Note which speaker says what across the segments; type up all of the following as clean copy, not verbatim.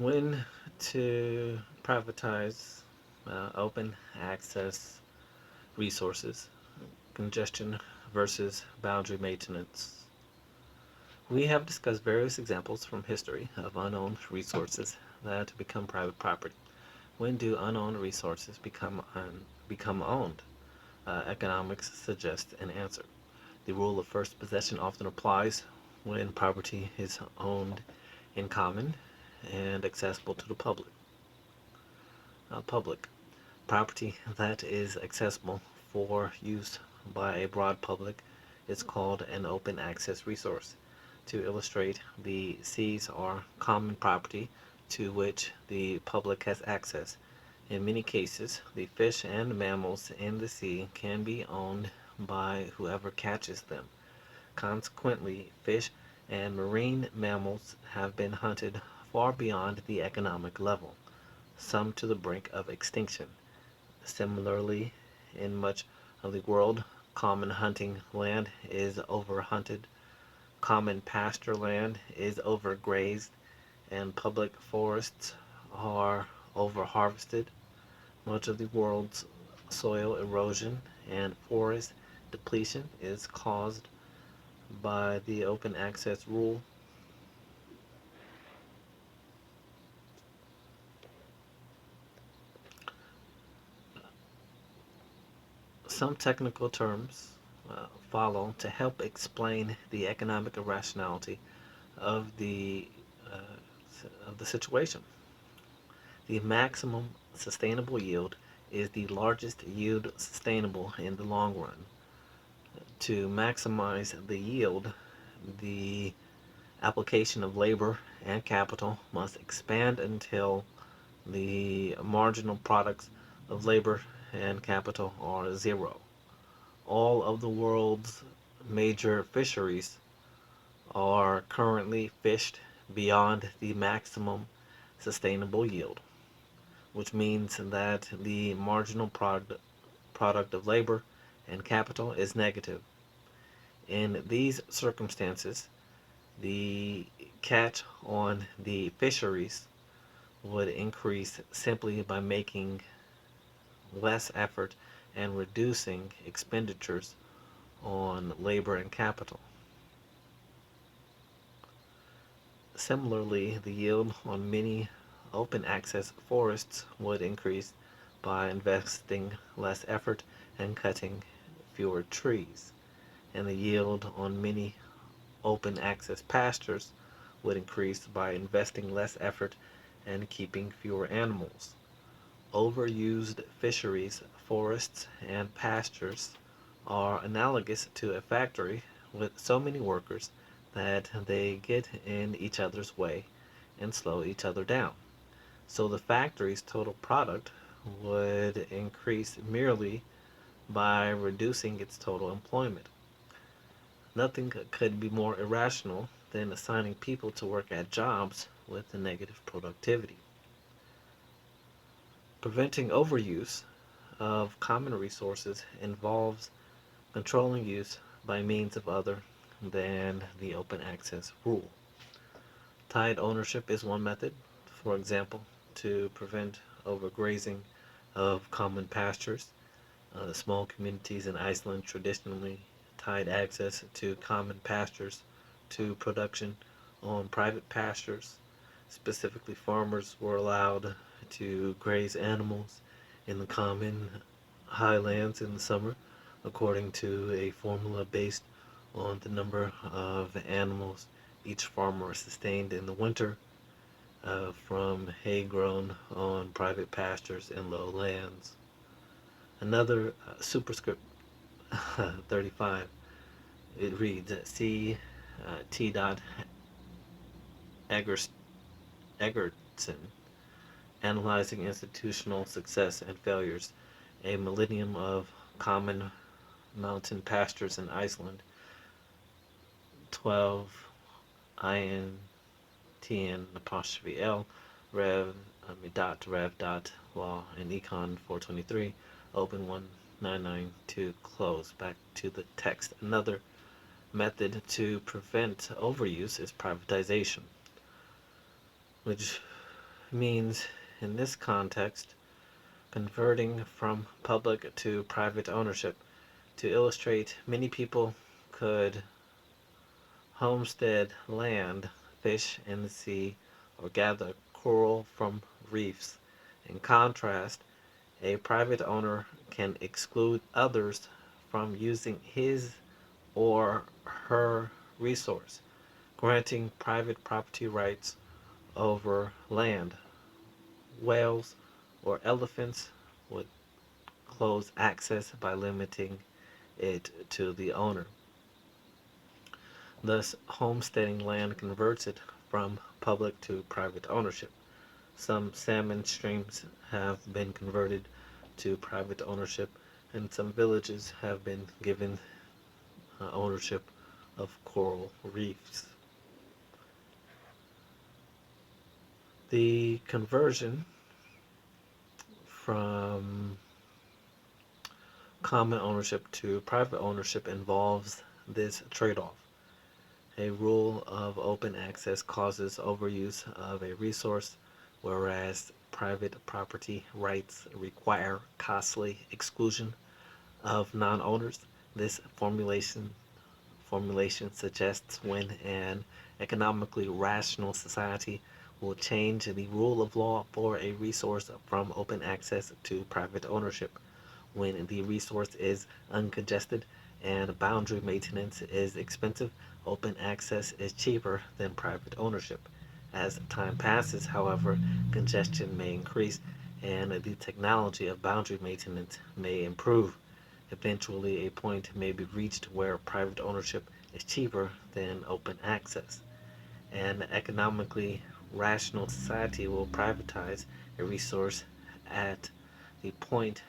Speaker 1: When to privatize open access resources, congestion versus boundary maintenance. We have discussed various examples from history of unowned resources that become private property. When do unowned resources become owned? Economics suggests an answer. The rule of first possession often applies when property is owned in common and accessible to the public. Property that is accessible for use by a broad public is called an open access resource. To illustrate, the seas are common property to which the public has access. In many cases, the fish and mammals in the sea can be owned by whoever catches them. Consequently, fish and marine mammals have been hunted far beyond the economic level, some to the brink of extinction. Similarly, in much of the world, common hunting land is overhunted, common pasture land is overgrazed, and public forests are overharvested. Much of the world's soil erosion and forest depletion is caused by the open access rule. Some technical terms follow to help explain the economic irrationality of the situation. The maximum sustainable yield is the largest yield sustainable in the long run. To maximize the yield, the application of labor and capital must expand until the marginal products of labor and capital are zero. All of the world's major fisheries are currently fished beyond the maximum sustainable yield, which means that the marginal product of labor and capital is negative. In these circumstances, the catch on the fisheries would increase simply by making less effort and reducing expenditures on labor and capital. Similarly, the yield on many open access forests would increase by investing less effort and cutting fewer trees, and the yield on many open access pastures would increase by investing less effort and keeping fewer animals. Overused fisheries, forests, and pastures are analogous to a factory with so many workers that they get in each other's way and slow each other down. So the factory's total product would increase merely by reducing its total employment. Nothing could be more irrational than assigning people to work at jobs with a negative productivity. Preventing overuse of common resources involves controlling use by means of other than the open access rule. Tied ownership is one method, for example, to prevent overgrazing of common pastures. Small communities in Iceland traditionally tied access to common pastures to production on private pastures. Specifically, farmers were allowed to graze animals in the common highlands in the summer according to a formula based on the number of animals each farmer sustained in the winter from hay grown on private pastures and low lands. Another superscript 35, it reads C. T. Egerton, Analyzing Institutional Success and Failures, a Millennium of Common Mountain Pastures in Iceland, 12 INTN apostrophe L, Rev, Rev Law, and Econ 423, Open 1992, close. Back to the text. Another method to prevent overuse is privatization, which means, in this context, converting from public to private ownership. To illustrate, many people could homestead land, fish in the sea, or gather coral from reefs. In contrast, a private owner can exclude others from using his or her resource, granting private property rights over land. Whales or elephants would close access by limiting it to the owner. Thus, homesteading land converts it from public to private ownership. Some salmon streams have been converted to private ownership, and some villages have been given ownership of coral reefs. The conversion from common ownership to private ownership involves this trade off. A rule of open access causes overuse of a resource, whereas private property rights require costly exclusion of non owners. This formulation suggests when an economically rational society will change the rule of law for a resource from open access to private ownership. When the resource is uncongested and boundary maintenance is expensive, open access is cheaper than private ownership. As time passes, however, congestion may increase and the technology of boundary maintenance may improve. Eventually, a point may be reached where private ownership is cheaper than open access. An economically rational society will privatize a resource at the point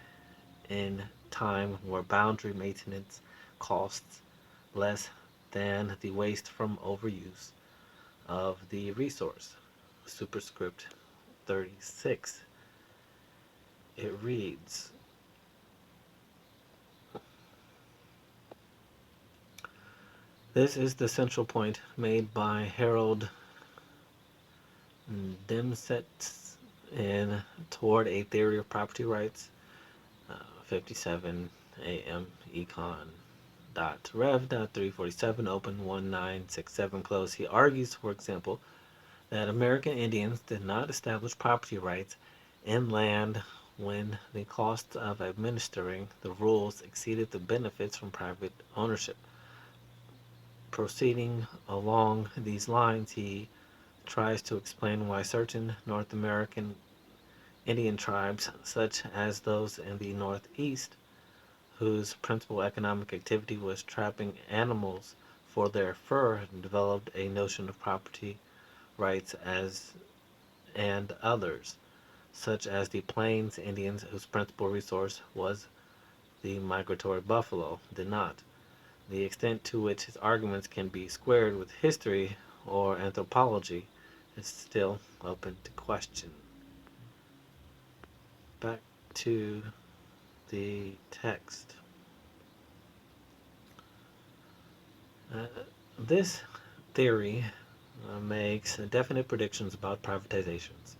Speaker 1: in time where boundary maintenance costs less than the waste from overuse of the resource. Superscript 36. It reads, this is the central point made by Harold Demsetz in Toward a Theory of Property Rights, 57 AM Econ Rev. 347 open 1967 close. He argues, for example, that American Indians did not establish property rights in land when the costs of administering the rules exceeded the benefits from private ownership. Proceeding along these lines, he tries to explain why certain North American Indian tribes, such as those in the Northeast, whose principal economic activity was trapping animals for their fur, developed a notion of property rights as and others, such as the Plains Indians, whose principal resource was the migratory buffalo, did not. The extent to which his arguments can be squared with history or anthropology is still open to question. Back to the text. Uh, this theory makes definite predictions about privatizations.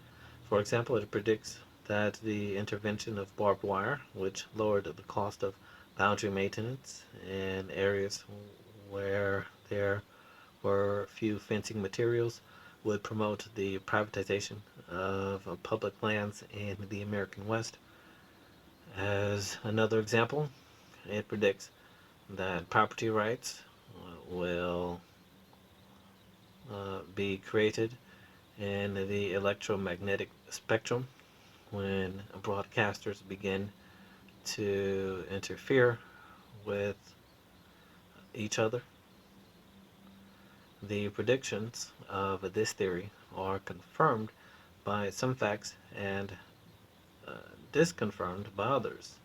Speaker 1: For example, it predicts that the intervention of barbed wire, which lowered the cost of boundary maintenance in areas where there were few fencing materials, would promote the privatization of public lands in the American West. As another example, it predicts that property rights will be created in the electromagnetic spectrum when broadcasters begin to interfere with each other. The predictions of this theory are confirmed by some facts and uh, disconfirmed by others.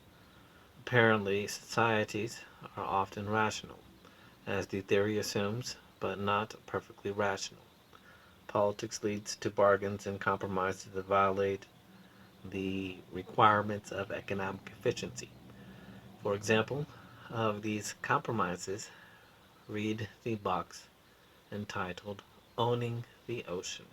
Speaker 1: Apparently, societies are often rational, as the theory assumes, but not perfectly rational. Politics leads to bargains and compromises that violate the requirements of economic efficiency. For example, of these compromises, read the box entitled Owning the Ocean.